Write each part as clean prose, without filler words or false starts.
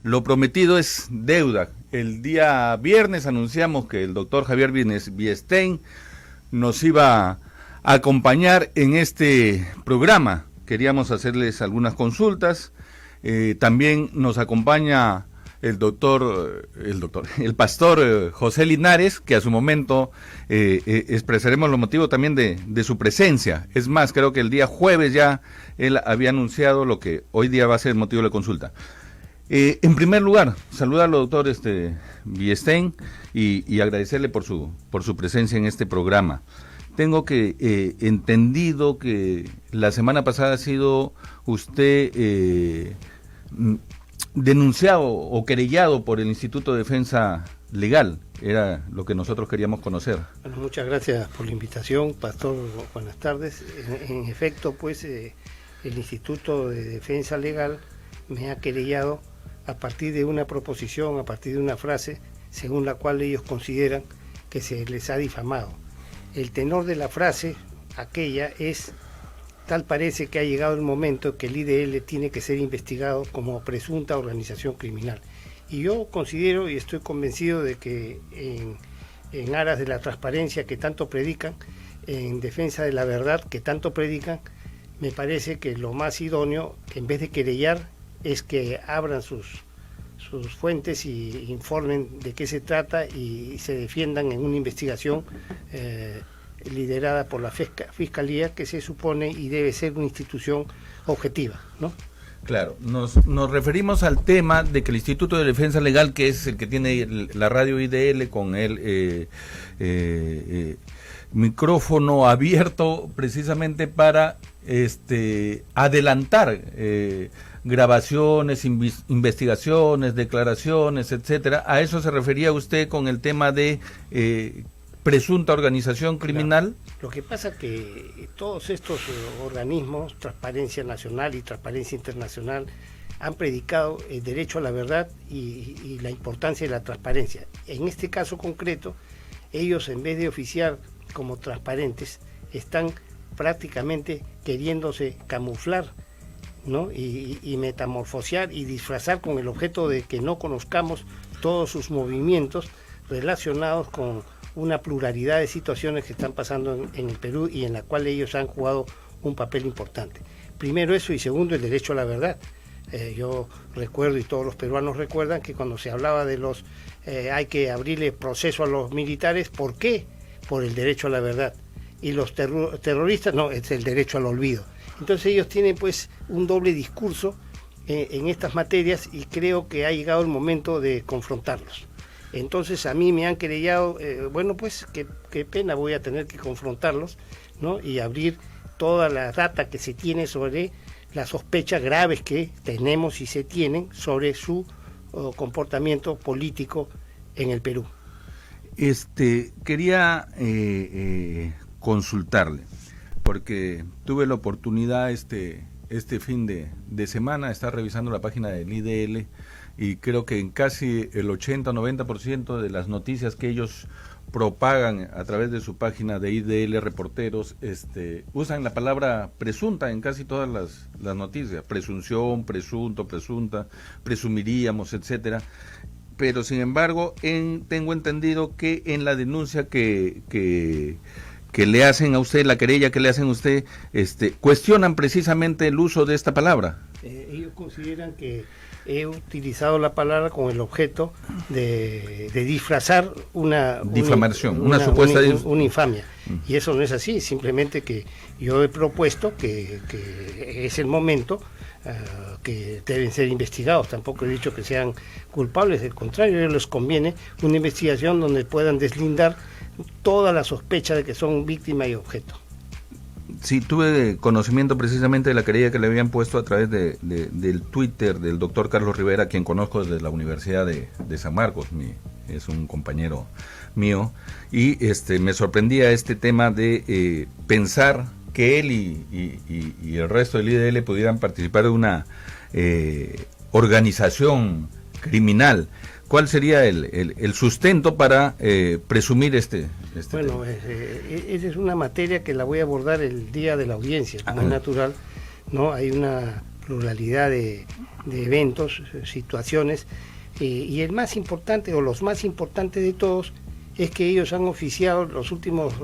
Lo prometido es deuda. El día viernes anunciamos que el doctor Javier Biestein nos iba a acompañar en este programa. Queríamos hacerles algunas consultas. También nos acompaña el pastor José Linares, que a su momento expresaremos los motivos también de su presencia. Es más, creo que el día jueves ya él había anunciado lo que hoy día va a ser el motivo de la consulta. En primer lugar, saludarlo, doctor Biestein, y agradecerle por su presencia en este programa. Tengo que entendido que la semana pasada ha sido usted denunciado o querellado por el Instituto de Defensa Legal. Era lo que nosotros queríamos conocer. Bueno, muchas gracias por la invitación, pastor. Buenas tardes. En efecto, pues el Instituto de Defensa Legal me ha querellado a partir de una proposición, a partir de una frase, según la cual ellos consideran que se les ha difamado. El tenor de la frase, aquella, es: tal parece que ha llegado el momento que el IDL tiene que ser investigado como presunta organización criminal. Y yo considero y estoy convencido de que en aras de la transparencia que tanto predican, en defensa de la verdad que tanto predican, me parece que lo más idóneo, en vez de querellar, es que abran sus fuentes y informen de qué se trata y se defiendan en una investigación liderada por la Fiscalía, que se supone y debe ser una institución objetiva, ¿no? Claro, nos referimos al tema de que el Instituto de Defensa Legal, que es el que tiene la radio IDL con el micrófono abierto precisamente para adelantar grabaciones, investigaciones, declaraciones, etcétera. ¿A eso se refería usted con el tema de presunta organización criminal? Claro. Lo que pasa que todos estos organismos, Transparencia Nacional y Transparencia Internacional, han predicado el derecho a la verdad y la importancia de la transparencia. En este caso concreto, ellos, en vez de oficiar como transparentes, están prácticamente queriéndose camuflar, ¿no? y metamorfosear y disfrazar con el objeto de que no conozcamos todos sus movimientos relacionados con una pluralidad de situaciones que están pasando en el Perú y en la cual ellos han jugado un papel importante. Primero eso, y segundo, el derecho a la verdad. Yo recuerdo, y todos los peruanos recuerdan, que cuando se hablaba de hay que abrirle proceso a los militares, ¿por qué? Por el derecho a la verdad. Y los terroristas, no, es el derecho al olvido. Entonces ellos tienen pues un doble discurso en estas materias, y creo que ha llegado el momento de confrontarlos. Entonces a mí me han querellado, bueno, pues qué pena, voy a tener que confrontarlos, ¿no? Y abrir toda la data que se tiene sobre las sospechas graves que tenemos y se tienen sobre su comportamiento político en el Perú. Quería consultarle, porque tuve la oportunidad este fin de semana de estar revisando la página del IDL, y creo que en casi el 80-90% de las noticias que ellos propagan a través de su página de IDL Reporteros, usan la palabra presunta en casi todas las noticias: presunción, presunto, presunta, presumiríamos, etcétera. Pero sin embargo, tengo entendido que en la denuncia que le hacen a usted, la querella que le hacen a usted, cuestionan precisamente el uso de esta palabra. Ellos consideran que he utilizado la palabra con el objeto de disfrazar una difamación, una supuesta una infamia. Y eso no es así, simplemente que yo he propuesto que es el momento que deben ser investigados. Tampoco he dicho que sean culpables, al contrario, a ellos les conviene una investigación donde puedan deslindar toda la sospecha de que son víctima y objeto. Sí, tuve conocimiento precisamente de la querella que le habían puesto a través del Twitter del doctor Carlos Rivera, quien conozco desde la Universidad de San Marcos, es un compañero mío, y me sorprendía este tema de pensar que él y el resto del IDL pudieran participar de una organización criminal. ¿Cuál sería el sustento para presumir Bueno, esa es una materia que la voy a abordar el día de la audiencia, como es natural, ¿no? Hay una pluralidad de eventos, situaciones, y el más importante, o los más importantes de todos, es que ellos han oficiado los últimos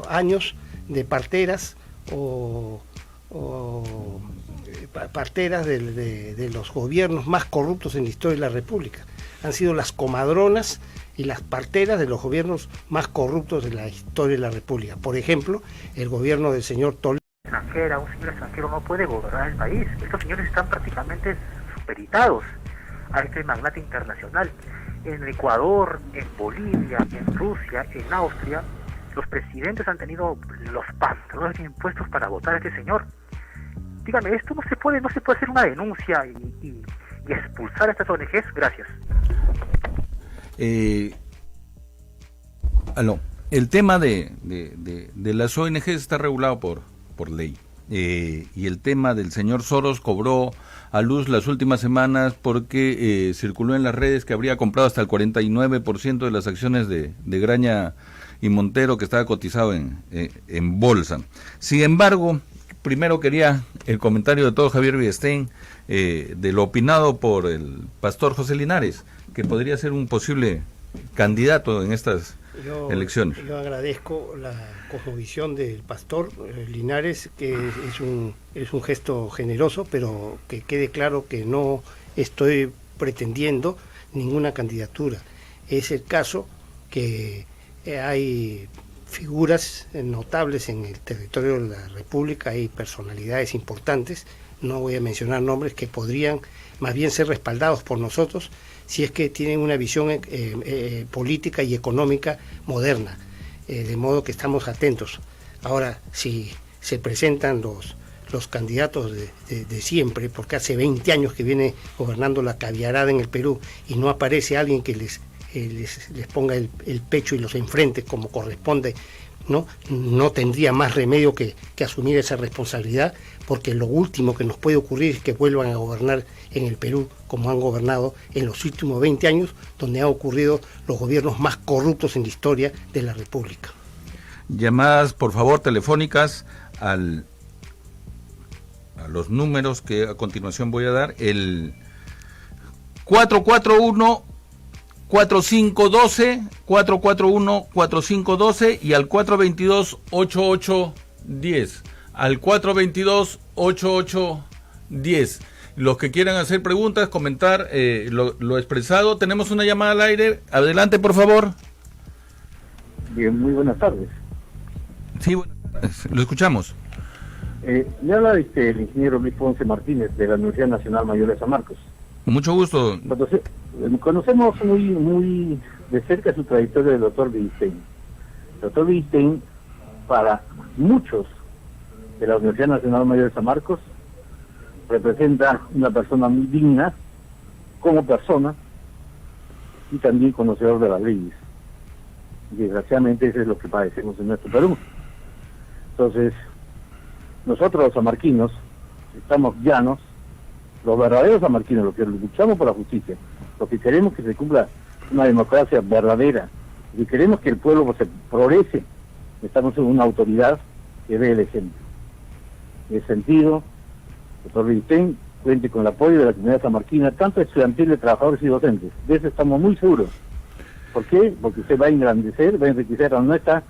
años de parteras o parteras de los gobiernos más corruptos en la historia de la República. Han sido las comadronas y las parteras de los gobiernos más corruptos de la historia de la República. Por ejemplo, el gobierno del señor Toledo. Un señor extranjero no puede gobernar el país. Estos señores están prácticamente supeditados a este magnate internacional. En Ecuador, en Bolivia, en Rusia, en Austria, los presidentes han tenido los pantalones impuestos para votar a este señor. Dígame, esto no se puede hacer una denuncia y expulsar a estas ONGs. Gracias. El tema de las ONGs está regulado por ley. Y el tema del señor Soros cobró a luz las últimas semanas porque circuló en las redes que habría comprado hasta el 49% de las acciones de Graña y Montero, que estaba cotizado en bolsa. Sin embargo, primero quería el comentario de todo Javier Villestein, de lo opinado por el pastor José Linares, que podría ser un posible candidato en estas elecciones. Yo agradezco la cosmovisión del pastor Linares, que es un gesto generoso, pero que quede claro que no estoy pretendiendo ninguna candidatura. Es el caso que hay figuras notables en el territorio de la República, hay personalidades importantes, no voy a mencionar nombres, que podrían más bien ser respaldados por nosotros si es que tienen una visión política y económica moderna, de modo que estamos atentos. Ahora, si se presentan los candidatos de siempre, porque hace 20 años que viene gobernando la caviarada en el Perú y no aparece alguien que les ponga el pecho y los enfrente como corresponde, no tendría más remedio que asumir esa responsabilidad, porque lo último que nos puede ocurrir es que vuelvan a gobernar en el Perú como han gobernado en los últimos 20 años, donde han ocurrido los gobiernos más corruptos en la historia de la República. Llamadas, por favor, telefónicas a los números que a continuación voy a dar: el 441-4512, 441-4512 y al 422-8810. Al 422-8810. Los que quieran hacer preguntas, comentar lo expresado. Tenemos una llamada al aire. Adelante, por favor. Bien, muy buenas tardes. Sí, buenas tardes. Lo escuchamos. Me habla el ingeniero Luis Ponce Martínez, de la Universidad Nacional Mayor de San Marcos. Mucho gusto. Conocemos muy de cerca su trayectoria del doctor Villestein. El doctor Villestein, para muchos de la Universidad Nacional Mayor de San Marcos, representa una persona muy digna como persona y también conocedor de las leyes. Desgraciadamente eso es lo que padecemos en nuestro Perú. Entonces, nosotros los samarquinos estamos llanos, los verdaderos samarquinos, los que luchamos por la justicia, los que queremos que se cumpla una democracia verdadera, y queremos que el pueblo se progrese, estamos en una autoridad que dé el ejemplo. En ese sentido, el doctor Villestein cuente con el apoyo de la comunidad samarquina, tanto estudiantil de trabajadores y docentes. De eso estamos muy seguros. ¿Por qué? Porque usted va a engrandecer, va a enriquecer a nuestra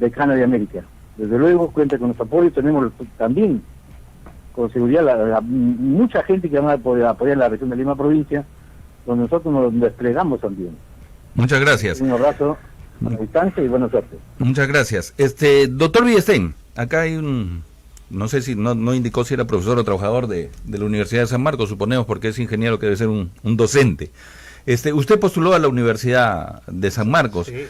decana de América. Desde luego cuenta con nuestro apoyo. Tenemos también con seguridad mucha gente que va a poder apoyar la región de Lima provincia, donde nosotros nos desplegamos también. Muchas gracias. Un abrazo a la distancia y buena suerte. Muchas gracias. Doctor Villestein, acá hay no sé si no indicó si era profesor o trabajador de la Universidad de San Marcos, suponemos, porque es ingeniero que debe ser un docente. Usted postuló a la Universidad de San Marcos, sí.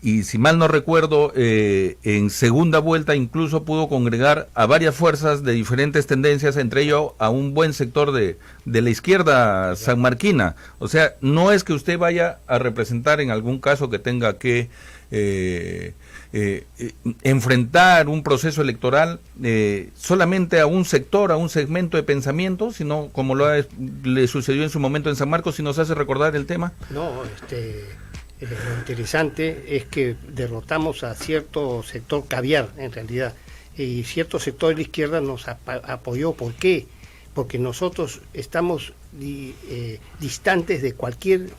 Y si mal no recuerdo, en segunda vuelta incluso pudo congregar a varias fuerzas de diferentes tendencias, entre ellos a un buen sector de la izquierda sanmarquina. O sea, no es que usted vaya a representar en algún caso que tenga que enfrentar un proceso electoral solamente a un sector, a un segmento de pensamiento, sino como le sucedió en su momento en San Marcos. Si nos hace recordar el tema. No, lo interesante es que derrotamos a cierto sector caviar, en realidad. y cierto sector de la izquierda nos apoyó. ¿Por qué? Porque nosotros estamos distantes de cualquier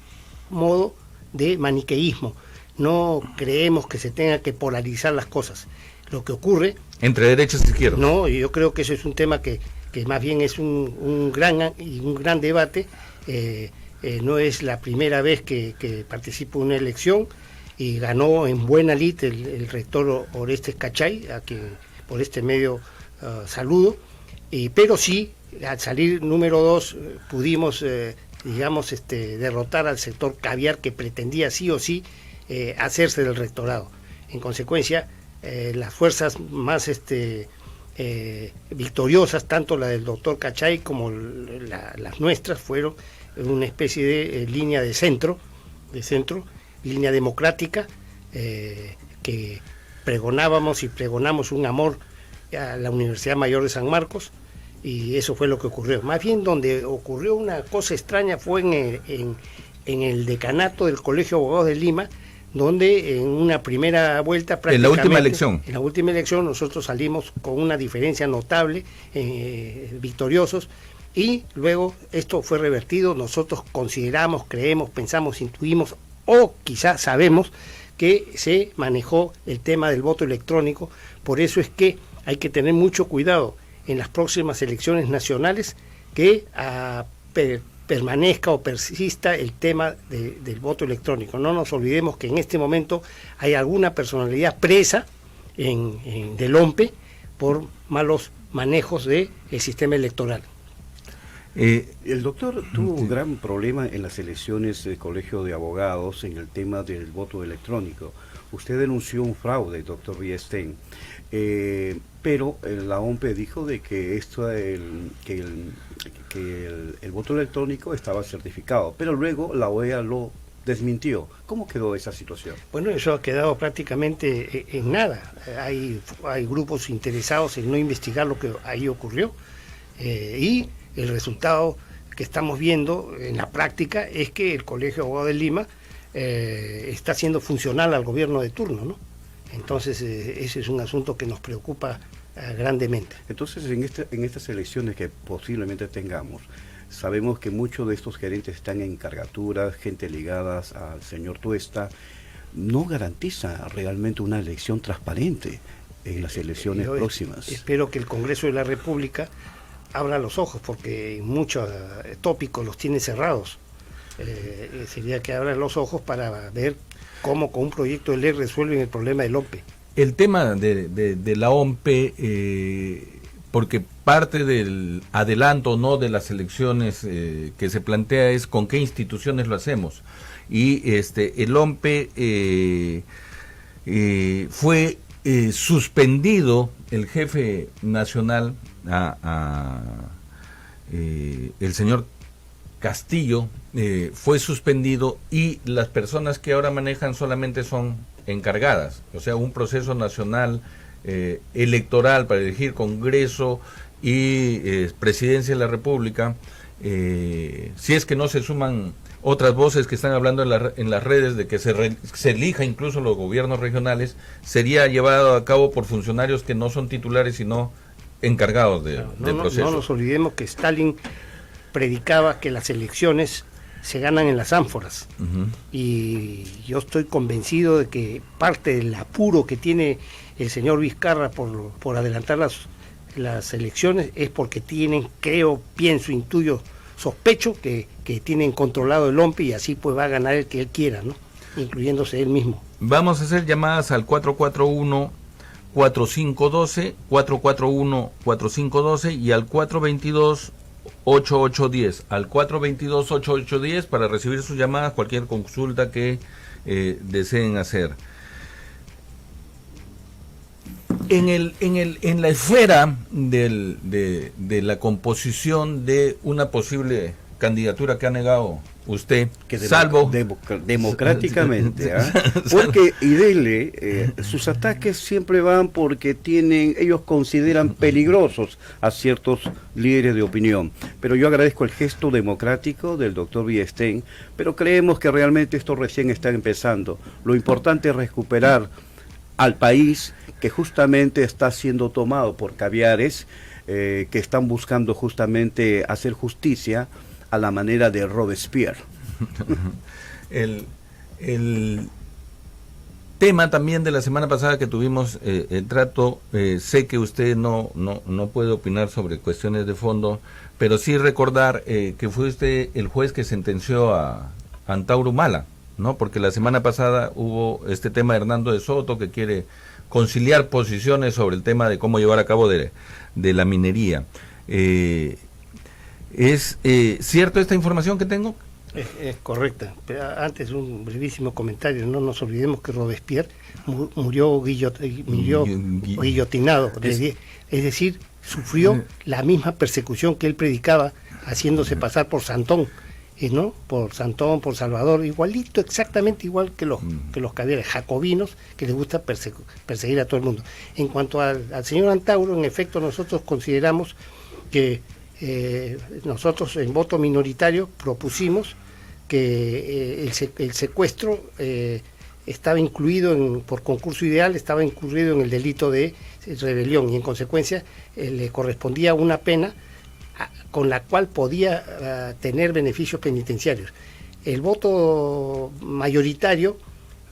modo de maniqueísmo. No creemos que se tenga que polarizar las cosas. Lo que ocurre... Entre derechas y izquierdas. No, y yo creo que eso es un tema que más bien es un gran debate. No es la primera vez que participo en una elección, y ganó en buena lid el rector Orestes Cachay, a quien por este medio saludo, pero sí, al salir número 2 pudimos, derrotar al sector caviar, que pretendía sí o sí hacerse del rectorado. En consecuencia, las fuerzas más victoriosas, tanto la del doctor Cachay como las nuestras, fueron una especie de línea de centro, línea democrática, que pregonamos un amor a la Universidad Mayor de San Marcos, y eso fue lo que ocurrió. Más bien, donde ocurrió una cosa extraña fue en el decanato del Colegio de Abogados de Lima, donde en una primera vuelta, en la última elección nosotros salimos con una diferencia notable, victoriosos, y luego esto fue revertido. Nosotros consideramos, creemos, pensamos, intuimos, o quizás sabemos que se manejó el tema del voto electrónico. Por eso es que hay que tener mucho cuidado en las próximas elecciones nacionales, que permanezca o persista el tema del voto electrónico. No nos olvidemos que en este momento hay alguna personalidad presa del OMPE por malos manejos del sistema electoral. El doctor tuvo un gran problema en las elecciones del Colegio de Abogados en el tema del voto electrónico. Usted denunció un fraude, doctor Villestein, pero la OMPE dijo de que el voto electrónico estaba certificado, pero luego la OEA lo desmintió. ¿Cómo quedó esa situación? Bueno, eso ha quedado prácticamente en nada. Hay grupos interesados en no investigar lo que ahí ocurrió, y el resultado que estamos viendo en la práctica es que el Colegio de Abogados de Lima está siendo funcional al gobierno de turno, ¿no? Entonces ese es un asunto que nos preocupa grandemente. Entonces en estas elecciones que posiblemente tengamos, sabemos que muchos de estos gerentes están en cargaturas, gente ligadas al señor Tuesta. No garantiza realmente una elección transparente en las elecciones próximas. Espero que el Congreso de la República abra los ojos, porque muchos tópicos los tiene cerrados. Sería que abran los ojos para ver cómo con un proyecto de ley resuelven el problema del OMPE. El tema de la OMPE, porque parte del adelanto no de las elecciones que se plantea es con qué instituciones lo hacemos. Y el OMPE fue suspendido, el jefe nacional, el señor Castillo, fue suspendido, y las personas que ahora manejan solamente son encargadas. O sea, un proceso nacional electoral para elegir Congreso y Presidencia de la República, si es que no se suman otras voces que están hablando en las redes de que se elija incluso los gobiernos regionales, sería llevado a cabo por funcionarios que no son titulares sino encargados del proceso. No nos olvidemos que Stalin predicaba que las elecciones se ganan en las ánforas. Uh-huh. Y yo estoy convencido de que parte del apuro que tiene el señor Vizcarra por adelantar las elecciones es porque tienen, pienso, intuyo, sospecho que tienen controlado el OMPE, y así pues va a ganar el que él quiera, ¿no? Incluyéndose él mismo. Vamos a hacer llamadas al 441-4512, 441-4512 y al 422-8810, al 422-8810 para recibir sus llamadas, cualquier consulta que deseen hacer. En la esfera de la composición de una posible candidatura que ha negado usted, que salvo democráticamente, porque IDL, sus ataques siempre van porque ellos consideran peligrosos a ciertos líderes de opinión, pero yo agradezco el gesto democrático del doctor Villestein, pero creemos que realmente esto recién está empezando. Lo importante es recuperar al país que justamente está siendo tomado por caviares que están buscando justamente hacer justicia a la manera de Robespierre. El tema también de la semana pasada que tuvimos el trato, sé que usted no puede opinar sobre cuestiones de fondo, pero sí recordar que fue usted el juez que sentenció a Antauro Humala, ¿no? Porque la semana pasada hubo este tema de Hernando de Soto que quiere conciliar posiciones sobre el tema de cómo llevar a cabo de la minería. ¿Es cierto esta información que tengo? Es correcta. Pero antes un brevísimo comentario. No nos olvidemos que Robespierre murió guillotinado. Es decir, sufrió la misma persecución que él predicaba, haciéndose pasar por Santón, ¿no? Por Santón, por Salvador, igualito, exactamente igual que los caviares jacobinos que les gusta perseguir a todo el mundo. En cuanto al señor Antauro, en efecto, nosotros consideramos que nosotros en voto minoritario propusimos que el secuestro estaba incluido por concurso ideal, estaba incluido en el delito de rebelión y en consecuencia le correspondía una pena con la cual podía tener beneficios penitenciarios. El voto mayoritario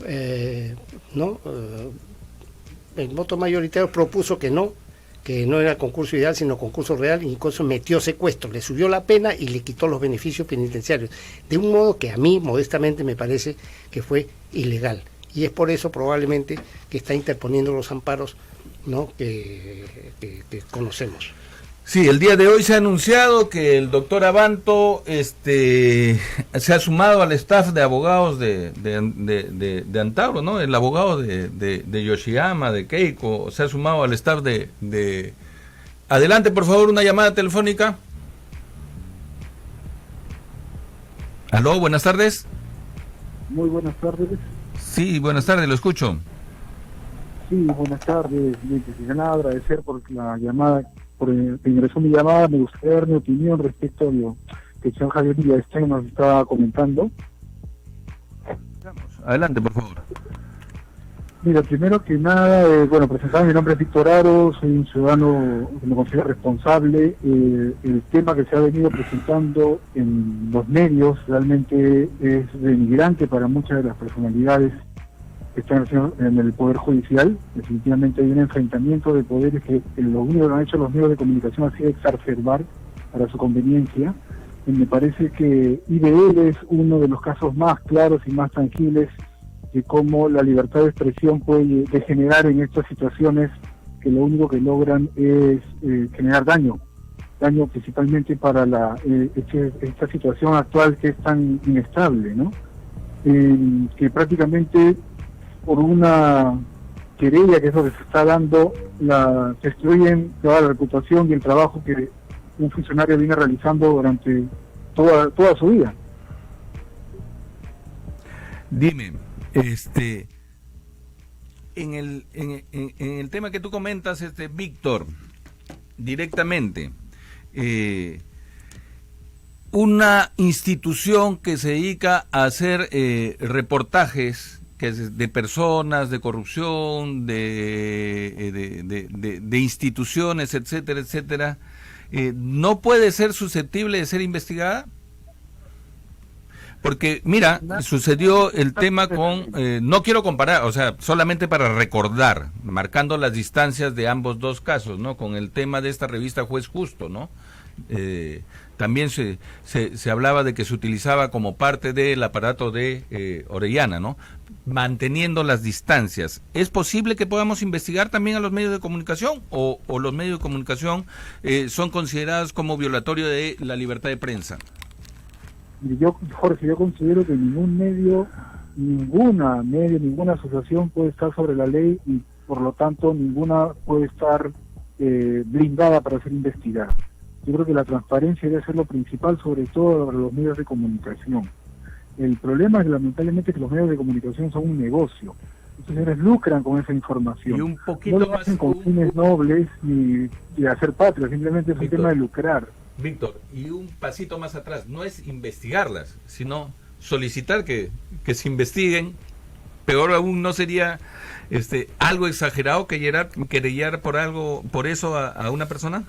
el voto mayoritario propuso que no era concurso ideal sino concurso real, y incluso metió secuestro, le subió la pena y le quitó los beneficios penitenciarios, de un modo que a mí modestamente me parece que fue ilegal, y es por eso probablemente que está interponiendo los amparos, ¿no? que conocemos. Sí, el día de hoy se ha anunciado que el doctor Abanto se ha sumado al staff de abogados de Antauro, ¿no? El abogado de Yoshiyama, de Keiko, se ha sumado al staff de... Adelante, por favor, una llamada telefónica. Aló, buenas tardes. Muy buenas tardes. Sí, buenas tardes, lo escucho. Sí, buenas tardes. Nada, agradecer por la llamada. Por que ingresó mi llamada, me gustaría dar mi opinión respecto a lo que el señor Javier Villaestein nos estaba comentando. Adelante, por favor. Mira, primero que nada, presentar, mi nombre es Víctor Aro, soy un ciudadano que me considero responsable. El tema que se ha venido presentando en los medios realmente es denigrante para muchas de las personalidades que están en el Poder Judicial. Definitivamente hay un enfrentamiento de poderes que lo único que han hecho los medios de comunicación ha sido exacerbar para su conveniencia. Y me parece que IBL es uno de los casos más claros y más tangibles de cómo la libertad de expresión puede degenerar en estas situaciones que lo único que logran es generar daño principalmente para esta situación actual que es tan inestable, ¿no? Que prácticamente por una querella, que es lo que se está dando, destruyen toda la reputación y el trabajo que un funcionario viene realizando durante toda su vida. Dime, en el tema que tú comentas, Víctor, directamente, una institución que se dedica a hacer reportajes de personas, de corrupción, de instituciones, etcétera, etcétera, ¿no puede ser susceptible de ser investigada? Porque, mira, sucedió el tema con... no quiero comparar, o sea, solamente para recordar, marcando las distancias de ambos dos casos, ¿no? Con el tema de esta revista Juez Justo, ¿no? También se hablaba de que se utilizaba como parte del aparato de Orellana, ¿no? Manteniendo las distancias. ¿Es posible que podamos investigar también a los medios de comunicación o los medios de comunicación son considerados como violatorio de la libertad de prensa? Jorge, yo considero que ningún medio, ninguna asociación puede estar sobre la ley y por lo tanto ninguna puede estar blindada para ser investigada. Yo creo que la transparencia debe ser lo principal, sobre todo para los medios de comunicación. El problema es lamentablemente que los medios de comunicación son un negocio. Estos señores lucran con esa información. Y un poquito no lo hacen con fines nobles ni de hacer patria, simplemente es un tema de lucrar. Víctor, y un pasito más atrás, no es investigarlas, sino solicitar que se investiguen peor aún, ¿no sería algo exagerado querellar por eso a una persona?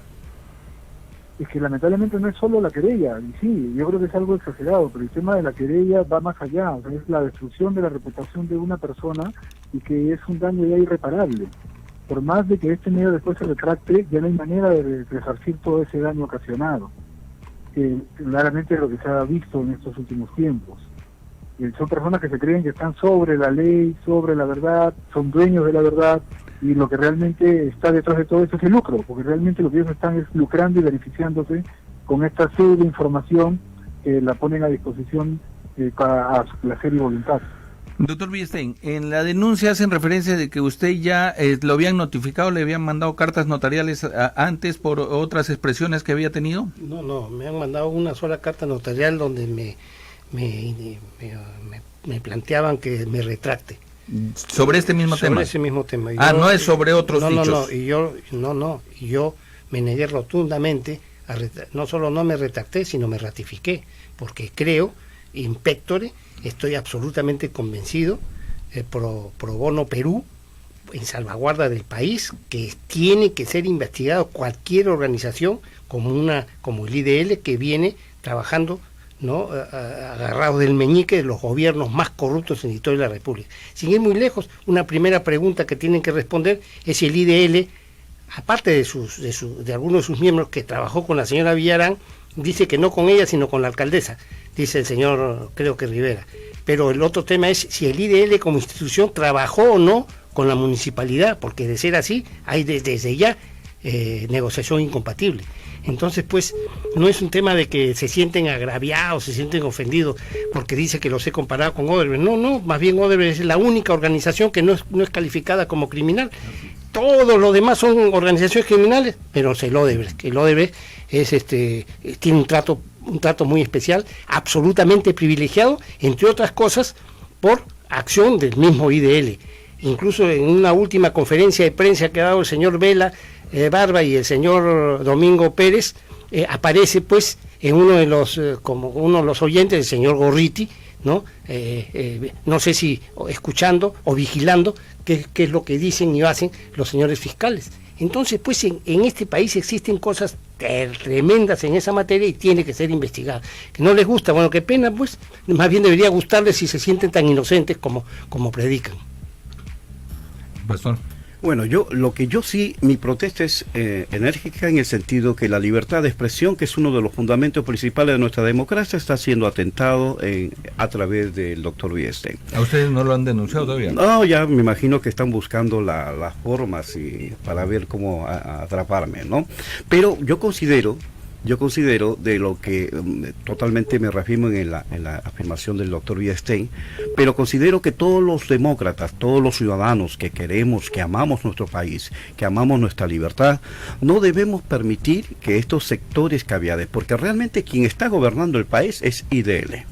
Es que lamentablemente no es solo la querella, y sí, yo creo que es algo exagerado, pero el tema de la querella va más allá, o sea, es la destrucción de la reputación de una persona y que es un daño ya irreparable. Por más de que este medio después se retracte, ya no hay manera de resarcir todo ese daño ocasionado. Claramente es lo que se ha visto en estos últimos tiempos. Son personas que se creen que están sobre la ley, sobre la verdad, son dueños de la verdad, y lo que realmente está detrás de todo eso es el lucro, porque realmente lo que ellos están es lucrando y beneficiándose con esta pseudo información que la ponen a disposición a su placer y voluntad. Doctor Villestein, en la denuncia hacen referencia de que usted ya lo habían notificado, le habían mandado cartas notariales antes por otras expresiones que había tenido. No, me han mandado una sola carta notarial donde me planteaban que me retracte. ¿Sobre este mismo tema? Sobre ese mismo tema. No es sobre otros dichos. Y yo me negué rotundamente, no solo no me retracté, sino me ratifiqué, porque creo, in pectore, estoy absolutamente convencido, pro bono Perú, en salvaguarda del país, que tiene que ser investigado cualquier organización como el IDL, que viene trabajando, ¿no?, agarrado del meñique de los gobiernos más corruptos en la historia de la República. Sin ir muy lejos, una primera pregunta que tienen que responder es si el IDL, aparte de algunos de sus miembros que trabajó con la señora Villarán, dice que no con ella, sino con la alcaldesa, dice el señor, creo que Rivera. Pero el otro tema es si el IDL como institución trabajó o no con la municipalidad, porque de ser así, hay desde ya negociación incompatible. Entonces, pues, no es un tema de que se sienten agraviados, se sienten ofendidos, porque dice que los he comparado con Odebrecht. No, más bien Odebrecht es la única organización que no es calificada como criminal. Todos los demás son organizaciones criminales, pero el Odebrecht es tiene un trato muy especial, absolutamente privilegiado, entre otras cosas, por acción del mismo IDL. Incluso en una última conferencia de prensa que ha dado el señor Vela Barba y el señor Domingo Pérez, aparece pues en uno de los oyentes, el señor Gorriti, ¿no? No sé si escuchando o vigilando qué es lo que dicen y hacen los señores fiscales. Entonces, pues en este país existen cosas tremendas en esa materia y tiene que ser investigada. Que no les gusta, bueno, qué pena, pues, más bien debería gustarles si se sienten tan inocentes como predican. Pastor. Bueno, mi protesta es enérgica en el sentido que la libertad de expresión, que es uno de los fundamentos principales de nuestra democracia, está siendo atentado a través del doctor Villestein. ¿A ustedes no lo han denunciado todavía? No, ya me imagino que están buscando las formas para ver cómo atraparme, ¿no? Pero yo considero de lo que totalmente me reafirmo en la afirmación del doctor Villestein, pero considero que todos los demócratas, todos los ciudadanos que queremos, que amamos nuestro país, que amamos nuestra libertad, no debemos permitir que estos sectores caviares, porque realmente quien está gobernando el país es IDL.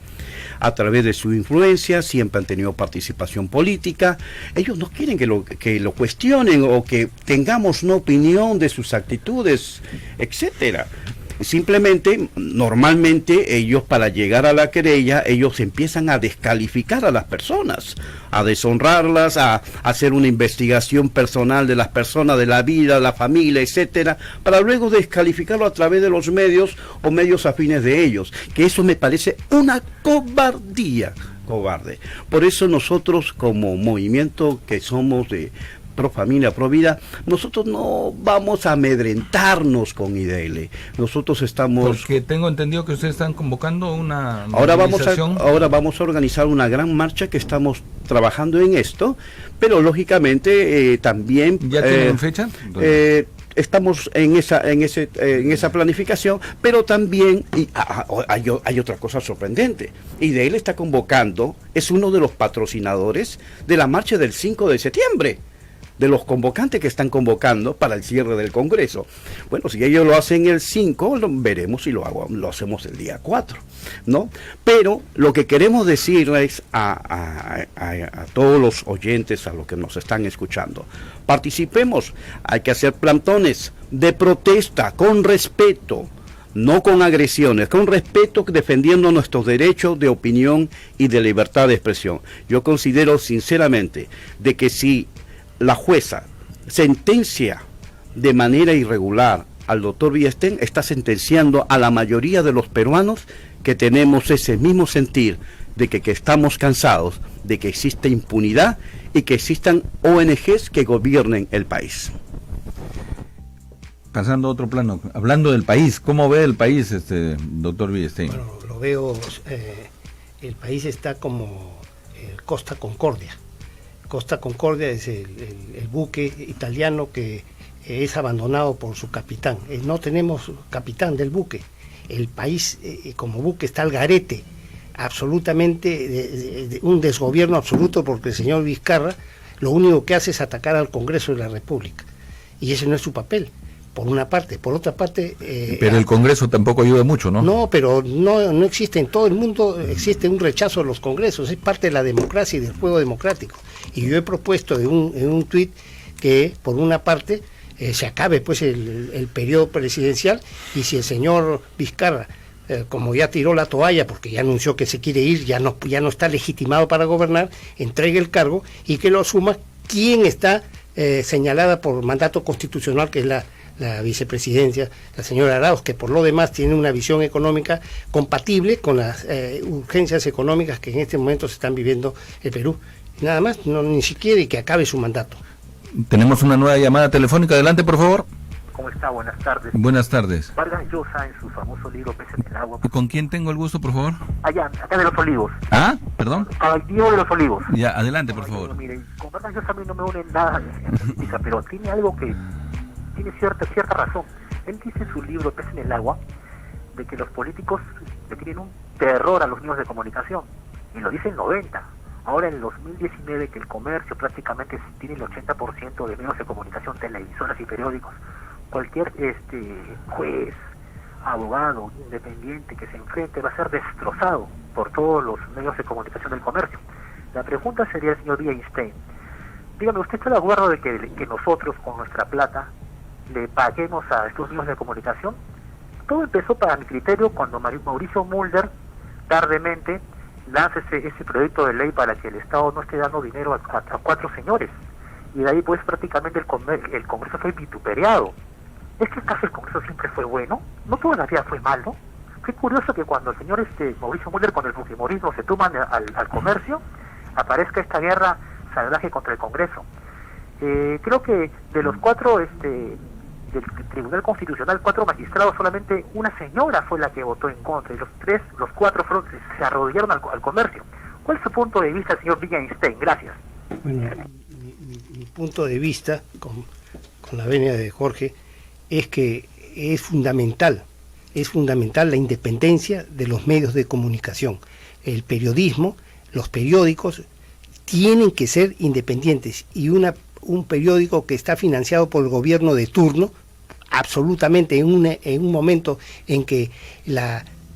A través de su influencia, siempre han tenido participación política. Ellos no quieren que lo cuestionen o que tengamos una opinión de sus actitudes, etcétera. Simplemente, normalmente, ellos para llegar a la querella, ellos empiezan a descalificar a las personas, a deshonrarlas, a hacer una investigación personal de las personas, de la vida, la familia, etcétera, para luego descalificarlo a través de los medios o medios afines de ellos, que eso me parece una cobardía, cobarde. Por eso nosotros, como movimiento que somos de pro familia, pro vida, nosotros no vamos a amedrentarnos con IDL. Nosotros estamos... Porque tengo entendido que ustedes están convocando una movilización. Ahora vamos a organizar una gran marcha que estamos trabajando en esto, pero lógicamente también... ¿Ya tienen fecha? Estamos en esa planificación, pero también hay otra cosa sorprendente. IDL está convocando, es uno de los patrocinadores de la marcha del 5 de septiembre. De los convocantes que están convocando para el cierre del Congreso. Bueno, si ellos lo hacen el 5, veremos si lo hacemos el día 4, ¿no? Pero lo que queremos decirles a todos los oyentes, a los que nos están escuchando, participemos, hay que hacer plantones de protesta con respeto. no con agresiones, con respeto, defendiendo nuestros derechos de opinión y de libertad de expresión. Yo considero sinceramente de que si la jueza sentencia de manera irregular al doctor Villestein, está sentenciando a la mayoría de los peruanos que tenemos ese mismo sentir de que estamos cansados de que existe impunidad y que existan ONGs que gobiernen el país. Pasando a otro plano, hablando del país, ¿cómo ve el país, doctor Villestein? Bueno, lo veo, el país está como Costa Concordia. Costa Concordia es el buque italiano que es abandonado por su capitán. No tenemos capitán del buque. El país como buque está al garete, absolutamente un desgobierno absoluto, porque el señor Vizcarra lo único que hace es atacar al Congreso de la República, y ese no es su papel, por una parte. Por otra parte... pero el Congreso tampoco ayuda mucho, ¿no? No, pero no existe en todo el mundo, existe un rechazo a los congresos, es parte de la democracia y del juego democrático. Y yo he propuesto en un tuit que, por una parte, se acabe pues el periodo presidencial, y si el señor Vizcarra, como ya tiró la toalla porque ya anunció que se quiere ir, ya no está legitimado para gobernar, entregue el cargo y que lo asuma quien está señalada por mandato constitucional, que es la vicepresidencia, la señora Arauz, que por lo demás tiene una visión económica compatible con las urgencias económicas que en este momento se están viviendo el Perú. Nada más, ni siquiera, y que acabe su mandato. Tenemos una nueva llamada telefónica. Adelante, por favor. ¿Cómo está? Buenas tardes. Buenas tardes. Vargas Llosa, en su famoso libro Peces en el Agua. ¿Con quién tengo el gusto, por favor? Acá de Los Olivos. ¿Ah? ¿Perdón? Caballero de Los Olivos. Ya, adelante, por favor. Miren, con Vargas Llosa a mí no me une nada en política, pero tiene algo que tiene cierta razón. Él dice en su libro Peces en el Agua de que los políticos le tienen un terror a los medios de comunicación, y lo dice en 90. Ahora en el 2019, que el comercio prácticamente tiene el 80% de medios de comunicación, televisoras y periódicos, cualquier juez, abogado, independiente que se enfrente va a ser destrozado por todos los medios de comunicación del comercio. La pregunta sería, señor Villestein, dígame, ¿usted está de acuerdo de que nosotros con nuestra plata le paguemos a estos medios de comunicación? Todo empezó, para mi criterio, cuando Mauricio Mulder tardemente lanza ese proyecto de ley para que el Estado no esté dando dinero a 4 señores, y de ahí pues prácticamente el Congreso fue vituperiado. ¿Es que acaso el Congreso siempre fue bueno? ¿No toda la vida fue malo? Qué curioso que cuando el señor Mauricio Mulder con el fujimorismo se toman al comercio, aparezca esta guerra salvaje contra el Congreso. Creo que de los 4 del Tribunal Constitucional, 4 magistrados, solamente una señora fue la que votó en contra, y los 4 se arrodillaron al comercio. ¿Cuál es su punto de vista, señor Villestein? Gracias. Bueno, mi punto de vista, con la venia de Jorge, es que es fundamental la independencia de los medios de comunicación. El periodismo, los periódicos tienen que ser independientes, y un periódico que está financiado por el gobierno de turno, absolutamente en un momento en que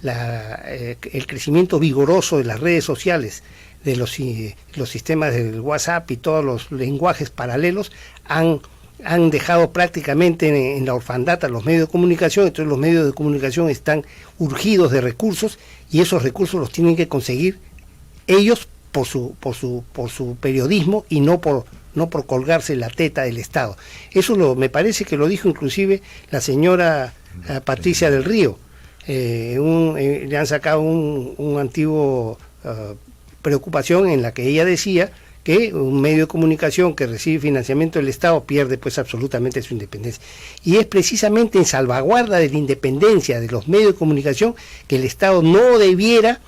el crecimiento vigoroso de las redes sociales, de los sistemas del WhatsApp y todos los lenguajes paralelos han dejado prácticamente en la orfandad a los medios de comunicación. Entonces los medios de comunicación están urgidos de recursos, y esos recursos los tienen que conseguir ellos por su periodismo, y no por colgarse la teta del Estado. Eso me parece que lo dijo inclusive la señora Patricia del Río. Le han sacado un antiguo preocupación en la que ella decía que un medio de comunicación que recibe financiamiento del Estado pierde pues absolutamente su independencia. Y es precisamente en salvaguarda de la independencia de los medios de comunicación que el Estado no debiera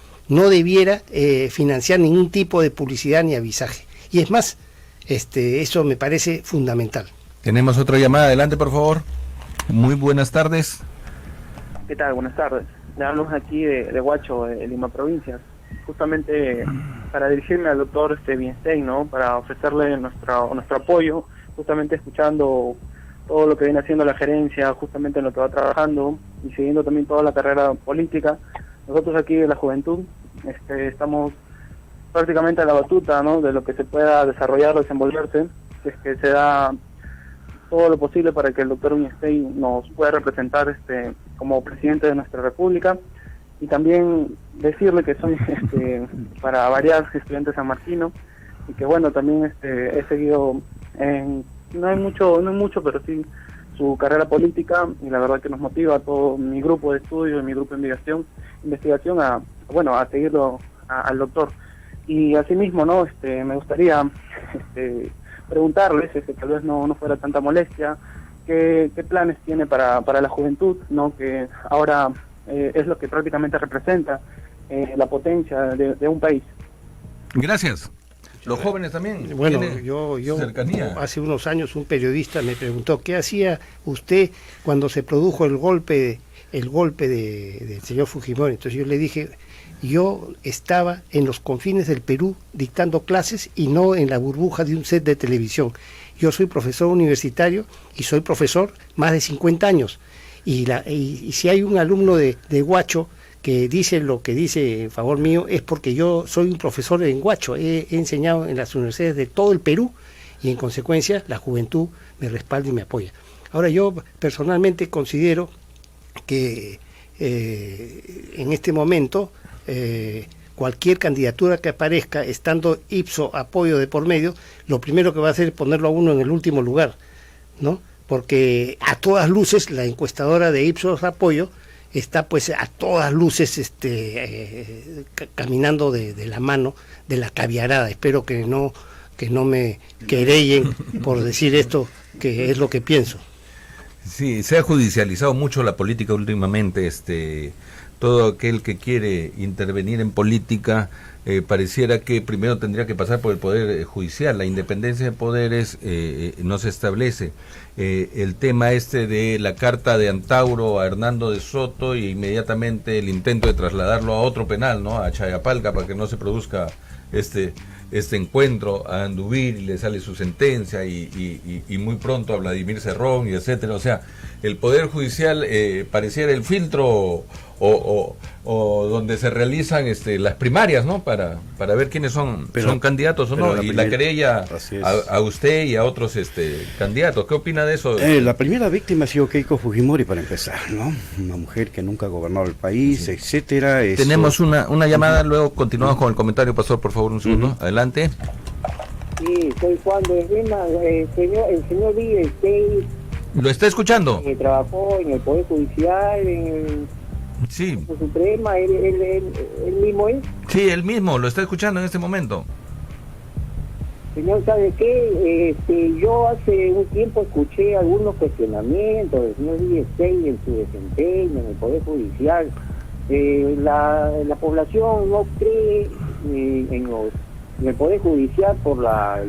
financiar ningún tipo de publicidad ni avisaje. Y es más, eso me parece fundamental. Tenemos otra llamada, adelante, por favor. Muy buenas tardes. ¿Qué tal? Buenas tardes. Le hablamos aquí de Huacho, de Lima Provincia, justamente para dirigirme al doctor Villestein, ¿no? Para ofrecerle nuestro apoyo, justamente escuchando todo lo que viene haciendo la gerencia, justamente en lo que va trabajando, y siguiendo también toda la carrera política. Nosotros aquí de la juventud estamos prácticamente a la batuta, ¿no?, de lo que se pueda desarrollar, desenvolverse, es que se da todo lo posible para que el doctor Villestein nos pueda representar como presidente de nuestra república, y también decirle que soy para variar estudiante sanmarquino, y que bueno, también he seguido no hay mucho, pero sí su carrera política, y la verdad que nos motiva a todo mi grupo de estudio y mi grupo de investigación a seguirlo al doctor. Y asimismo, ¿no? Me gustaría preguntarles, tal vez no fuera tanta molestia, qué planes tiene para la juventud, ¿no? Que ahora es lo que prácticamente representa la potencia de un país. Gracias. Los jóvenes también. Bueno, yo cercanía. Hace unos años un periodista me preguntó qué hacía usted cuando se produjo el golpe del señor Fujimori. Entonces yo le dije, yo estaba en los confines del Perú dictando clases y no en la burbuja de un set de televisión. Yo soy profesor universitario y soy profesor más de 50 años. Y si hay un alumno de Huacho que dice lo que dice en favor mío, es porque yo soy un profesor en Huacho, he enseñado en las universidades de todo el Perú y en consecuencia la juventud me respalda y me apoya. Ahora yo personalmente considero que en este momento cualquier candidatura que aparezca, estando ipso apoyo de por medio, lo primero que va a hacer es ponerlo a uno en el último lugar, ¿no? Porque a todas luces la encuestadora de Ipsos Apoyo está pues a todas luces caminando de la mano de la caviarada. Espero que no me querellen por decir esto, que es lo que pienso. Sí, se ha judicializado mucho la política últimamente. Todo aquel que quiere intervenir en política pareciera que primero tendría que pasar por el Poder Judicial. La independencia de poderes no se establece. El tema de la carta de Antauro a Hernando de Soto y inmediatamente el intento de trasladarlo a otro penal, ¿no? A Chayapalca, para que no se produzca este encuentro, a Anduvir, y le sale su sentencia y muy pronto a Vladimir Cerrón y etcétera. O sea, el Poder Judicial pareciera el filtro o donde se realizan las primarias, ¿no? Para ver quiénes son candidatos o no, y la querella a usted y a otros candidatos. ¿Qué opina de eso? La primera víctima ha sido Keiko Fujimori, para empezar, ¿no? Una mujer que nunca ha gobernado el país, sí, etcétera. Tenemos una llamada, luego continuamos con el comentario. Pastor, por favor, un segundo. Adelante. Sí, soy Juan de Rima, el señor Villestein. ¿Lo está escuchando? Trabajó en el Poder Judicial, en sí. la Suprema, él mismo es. Sí, él mismo, lo está escuchando en este momento. Señor, ¿sabe qué? Yo hace un tiempo escuché algunos cuestionamientos del señor Villestein en su desempeño en el Poder Judicial. La población no cree en el Poder Judicial por la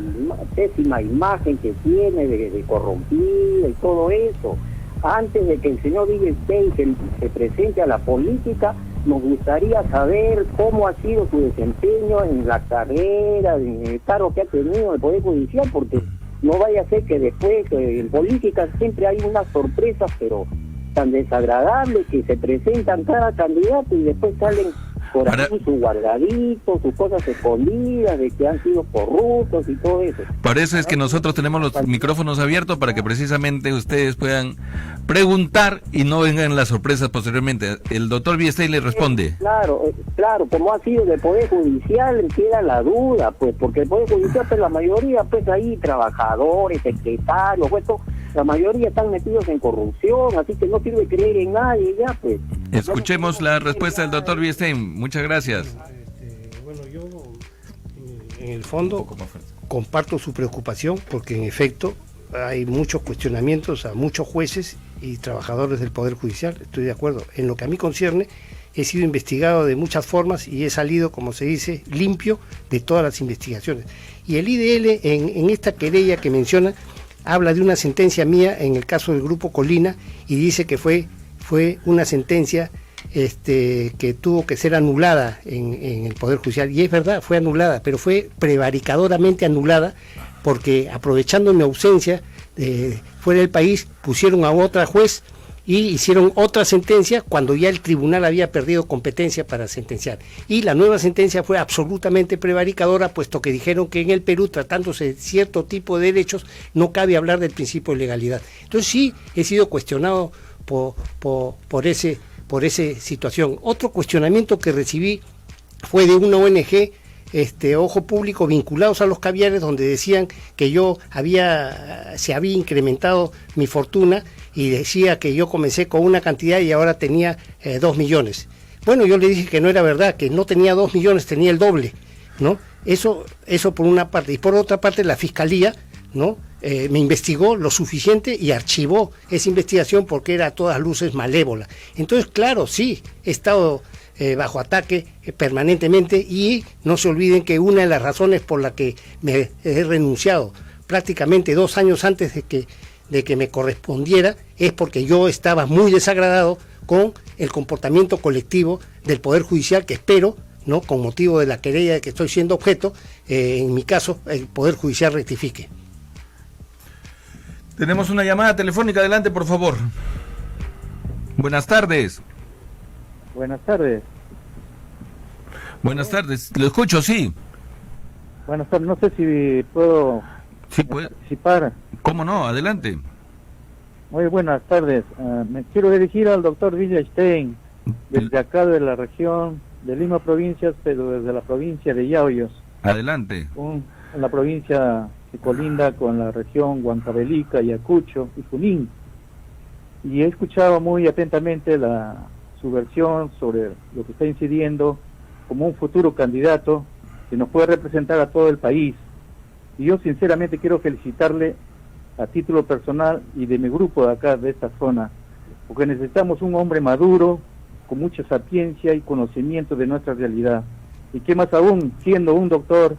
pésima imagen que tiene de corrompida y todo eso. Antes de que el señor Villestein se presente a la política, nos gustaría saber cómo ha sido su desempeño en la carrera, en el cargo que ha tenido en el Poder Judicial, porque no vaya a ser que después, en política siempre hay unas sorpresas, pero tan desagradables, que se presentan cada candidato y después salen por ahí sus guardaditos, sus cosas escondidas, de que han sido corruptos y todo eso. Por eso es que nosotros tenemos los micrófonos abiertos, para que precisamente ustedes puedan preguntar y no vengan las sorpresas posteriormente. El doctor Villestein le responde. Claro, como ha sido del Poder Judicial, queda la duda, pues, porque el Poder Judicial, pues la mayoría, pues ahí trabajadores, secretarios, pues, la mayoría están metidos en corrupción, así que no sirve creer en nadie ya, pues. Escuchemos la respuesta del doctor Villestein. Muchas gracias. Bueno, yo en el fondo comparto su preocupación, porque en efecto hay muchos cuestionamientos a muchos jueces y trabajadores del Poder Judicial. Estoy de acuerdo. En lo que a mí concierne, he sido investigado de muchas formas y he salido, como se dice, limpio de todas las investigaciones. Y el IDL, en esta querella que menciona, habla de una sentencia mía en el caso del Grupo Colina y dice que fue una sentencia que tuvo que ser anulada en el Poder Judicial. Y es verdad, fue anulada, pero fue prevaricadoramente anulada, porque aprovechando mi ausencia fuera del país, pusieron a otra juez y hicieron otra sentencia cuando ya el tribunal había perdido competencia para sentenciar. Y la nueva sentencia fue absolutamente prevaricadora, puesto que dijeron que en el Perú, tratándose de cierto tipo de derechos, no cabe hablar del principio de legalidad. Entonces sí, he sido cuestionado por esa situación. Otro cuestionamiento que recibí fue de una ONG, Ojo Público, vinculados a los caviares, donde decían que se había incrementado mi fortuna, y decía que yo comencé con una cantidad y ahora tenía 2 millones. Bueno, yo le dije que no era verdad, que no tenía 2 millones, tenía el doble, ¿no? Eso por una parte. Y por otra parte, la Fiscalía, ¿no? Me investigó lo suficiente y archivó esa investigación porque era a todas luces malévola. Entonces, claro, sí, he estado bajo ataque permanentemente, y no se olviden que una de las razones por la que me he renunciado prácticamente 2 años antes de que me correspondiera es porque yo estaba muy desagradado con el comportamiento colectivo del Poder Judicial, que espero, ¿no?, con motivo de la querella de que estoy siendo objeto, en mi caso, el Poder Judicial rectifique. Tenemos una llamada telefónica, adelante por favor. Buenas tardes. Buenas tardes. Buenas tardes, lo escucho, sí. Buenas tardes, no sé si puedo participar. ¿Cómo no? Adelante. Muy buenas tardes. Me quiero dirigir al doctor Villastein, desde acá de la región de Lima Provincias, pero desde la provincia de Yauyos. Adelante. En la provincia que colinda con la región Huancavelica, Ayacucho y Junín. Y he escuchado muy atentamente su versión sobre lo que está incidiendo como un futuro candidato que nos puede representar a todo el país. Y yo sinceramente quiero felicitarle a título personal y de mi grupo de acá, de esta zona, porque necesitamos un hombre maduro, con mucha sapiencia y conocimiento de nuestra realidad. Y que más aún, siendo un doctor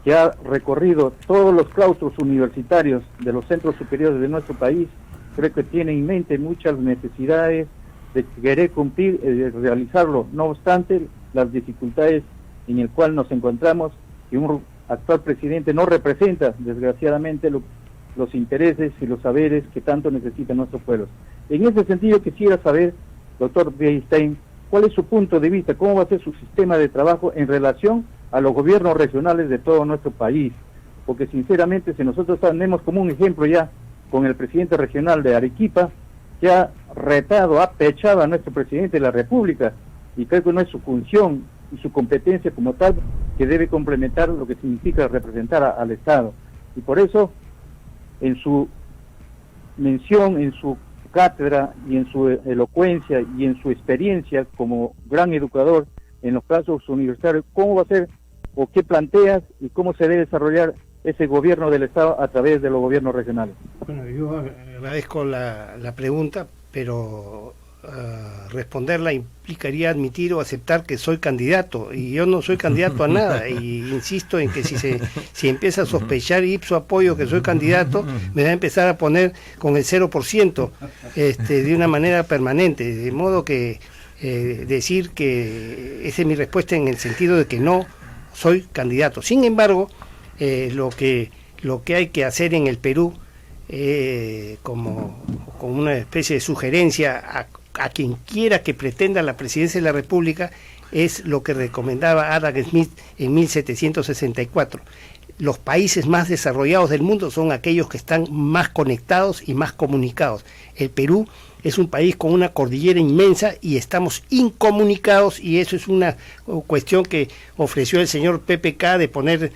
que ha recorrido todos los claustros universitarios de los centros superiores de nuestro país, creo que tiene en mente muchas necesidades de querer cumplir, de realizarlo. No obstante, las dificultades en el cual nos encontramos, y un actual presidente no representa, desgraciadamente, los intereses y los saberes que tanto necesita nuestro pueblo. En ese sentido, quisiera saber, doctor Villastein, cuál es su punto de vista, cómo va a ser su sistema de trabajo en relación a los gobiernos regionales de todo nuestro país, porque sinceramente, si nosotros tenemos como un ejemplo ya con el presidente regional de Arequipa, que ha retado, ha pechado a nuestro presidente de la República, y creo que no es su función y su competencia como tal que debe complementar lo que significa representar al Estado. Y por eso, en su mención, en su cátedra y en su elocuencia y en su experiencia como gran educador en los casos universitarios, ¿cómo va a ser o qué planteas y cómo se debe desarrollar ese gobierno del Estado a través de los gobiernos regionales? Bueno, yo agradezco la pregunta, pero responderla implicaría admitir o aceptar que soy candidato, y yo no soy candidato a nada, y insisto en que si empieza a sospechar ipso apoyo que soy candidato, me va a empezar a poner con el 0% de una manera permanente, de modo que decir que esa es mi respuesta en el sentido de que no soy candidato. Sin embargo, lo que hay que hacer en el Perú, como una especie de sugerencia a quien quiera que pretenda la presidencia de la República, es lo que recomendaba Adam Smith en 1764. Los países más desarrollados del mundo son aquellos que están más conectados y más comunicados. El Perú es un país con una cordillera inmensa y estamos incomunicados, y eso es una cuestión que ofreció el señor PPK, de poner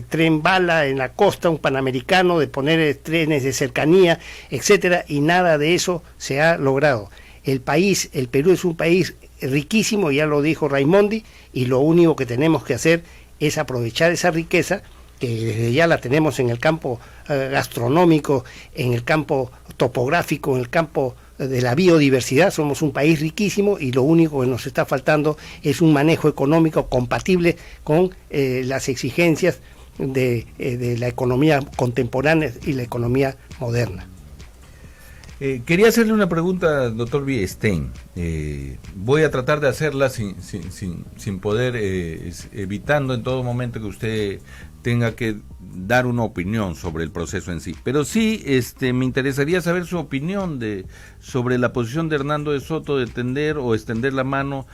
tren bala en la costa, un panamericano, de poner trenes de cercanía, etcétera, y nada de eso se ha logrado. El Perú es un país riquísimo, ya lo dijo Raimondi, y lo único que tenemos que hacer es aprovechar esa riqueza, que desde ya la tenemos en el campo gastronómico, en el campo topográfico, en el campo de la biodiversidad. Somos un país riquísimo y lo único que nos está faltando es un manejo económico compatible con las exigencias de la economía contemporánea y la economía moderna. Quería hacerle una pregunta, doctor Villastein. Voy a tratar de hacerla sin poder, evitando en todo momento que usted tenga que dar una opinión sobre el proceso en sí. Pero sí, me interesaría saber su opinión sobre la posición de Hernando de Soto de tender o extender la mano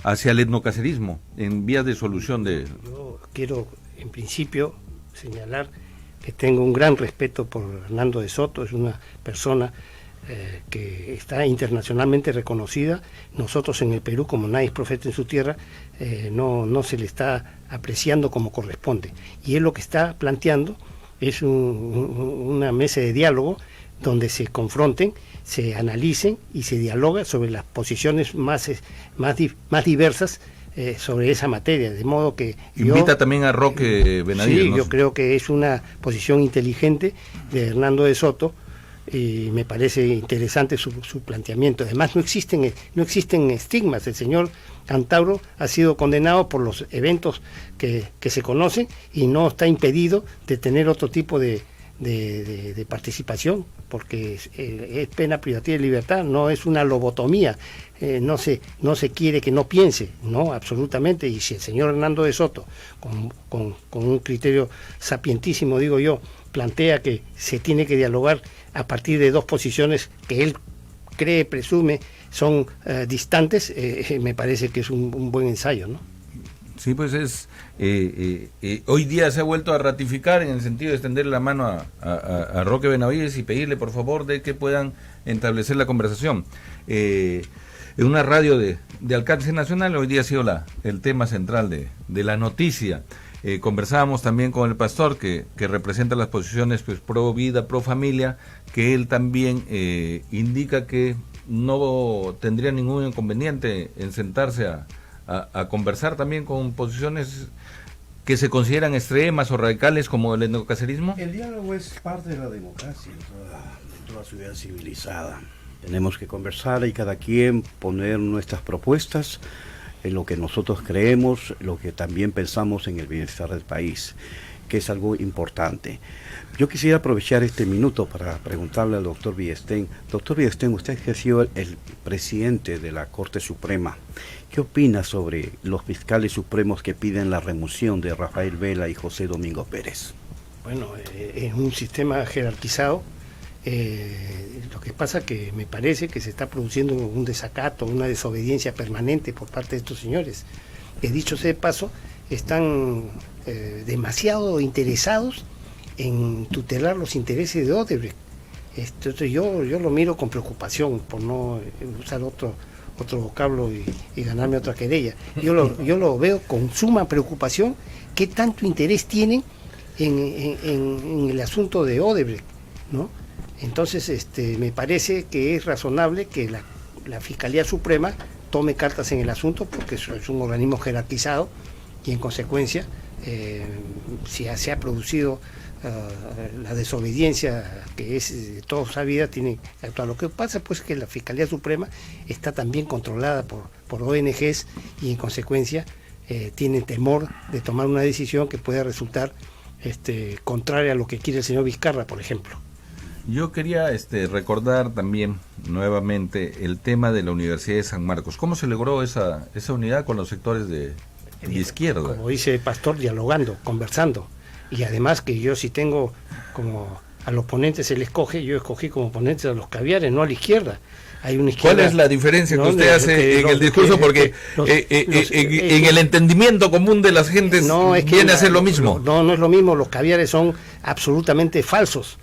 hacia el etnocacerismo en vías de solución de... Yo quiero, en principio, señalar que tengo un gran respeto por Hernando de Soto. Es una persona que está internacionalmente reconocida. Nosotros en el Perú, como nadie es profeta en su tierra, no se le está apreciando como corresponde. Y él lo que está planteando es una mesa de diálogo donde se confronten, se analicen y se dialoga sobre las posiciones más diversas sobre esa materia, de modo que invita también a Roque Benavides. Sí, ¿no? yo creo que es una posición inteligente de Hernando de Soto y me parece interesante su planteamiento. Además no existen estigmas. El señor Antauro ha sido condenado por los eventos que se conocen y no está impedido de tener otro tipo de participación, porque es pena privativa de libertad, no es una lobotomía, no se quiere que no piense, no, absolutamente. Y si el señor Hernando de Soto, con un criterio sapientísimo, digo yo, plantea que se tiene que dialogar a partir de dos posiciones que él presume son distantes, me parece que es un buen ensayo, ¿no? Sí, pues hoy día se ha vuelto a ratificar en el sentido de extenderle la mano a Roque Benavides y pedirle por favor de que puedan establecer la conversación. En una radio de alcance nacional hoy día ha sido el tema central de la noticia. Conversábamos también con el pastor que representa las posiciones pues pro vida, pro familia, que él también indica que no tendría ningún inconveniente en sentarse a conversar también con posiciones que se consideran extremas o radicales como el etnocacerismo. El diálogo es parte de la democracia de toda ciudad civilizada. Tenemos que conversar y cada quien poner nuestras propuestas en lo que nosotros creemos, lo que también pensamos en el bienestar del país, que es algo importante. Yo quisiera aprovechar este minuto para preguntarle al doctor Villestein. Doctor Villestein, usted ejerció el presidente de la Corte Suprema. ¿Qué opina sobre los fiscales supremos que piden la remoción de Rafael Vela y José Domingo Pérez? Bueno, es un sistema jerarquizado. Lo que pasa que me parece que se está produciendo un desacato, una desobediencia permanente por parte de estos señores. Dicho sea de paso, están demasiado interesados en tutelar los intereses de Odebrecht. Entonces yo lo miro con preocupación, por no usar otro vocablo y ganarme otra querella. Yo lo veo con suma preocupación. ¿Qué tanto interés tienen en el asunto de Odebrecht, ¿no? Entonces me parece que es razonable que la Fiscalía Suprema tome cartas en el asunto, porque es un organismo jerarquizado y en consecuencia si se ha producido la desobediencia que es de toda sabida, tiene que actuar. Lo que pasa pues es que la Fiscalía Suprema está también controlada por ONGs y en consecuencia tienen temor de tomar una decisión que pueda resultar contraria a lo que quiere el señor Vizcarra, por ejemplo. Yo quería recordar también nuevamente el tema de la Universidad de San Marcos. ¿Cómo se logró esa unidad con los sectores de izquierda? Como dice el pastor, dialogando, conversando. Y además que yo si tengo como a los ponentes se les escoge, yo escogí como ponentes a los caviares, no a la izquierda. Hay una izquierda. ¿Cuál es la diferencia que usted hace en el discurso? Porque en el entendimiento común de las gentes viene a ser lo mismo. No es lo mismo. Los caviares son absolutamente falsos,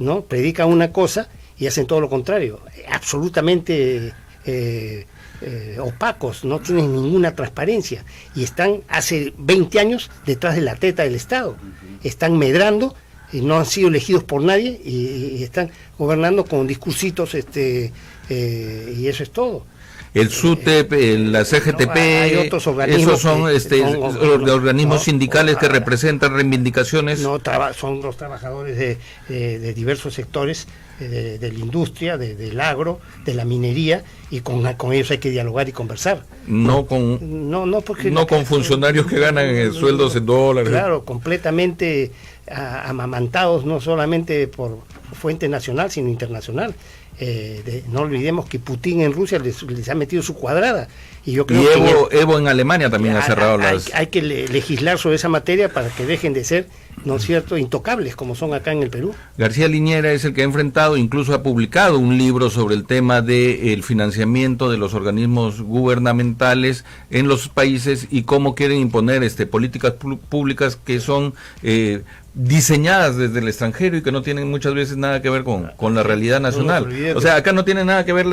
¿no? Predican una cosa y hacen todo lo contrario. Absolutamente opacos, no tienen ninguna transparencia y están hace 20 años detrás de la teta del Estado. Están medrando y no han sido elegidos por nadie y están gobernando con discursitos y eso es todo. El SUTEP, la CGTP, hay otros organismos, esos son organismos sindicales que representan reivindicaciones. Son los trabajadores de diversos sectores, de la industria, del agro, de la minería, y con ellos hay que dialogar y conversar. No con funcionarios que ganan sueldos en dólares. Claro, completamente amamantados, no solamente por fuente nacional, sino internacional. No olvidemos que Putin en Rusia les ha metido su cuadrada. Y yo creo Evo en Alemania también ha cerrado hay que legislar sobre esa materia para que dejen de ser, ¿no es cierto?, intocables como son acá en el Perú. García Liñera es el que ha enfrentado, incluso ha publicado un libro sobre el tema del financiamiento de los organismos gubernamentales en los países y cómo quieren imponer políticas públicas que son diseñadas desde el extranjero y que no tienen muchas veces nada que ver con la realidad nacional. O sea, acá no tiene nada que ver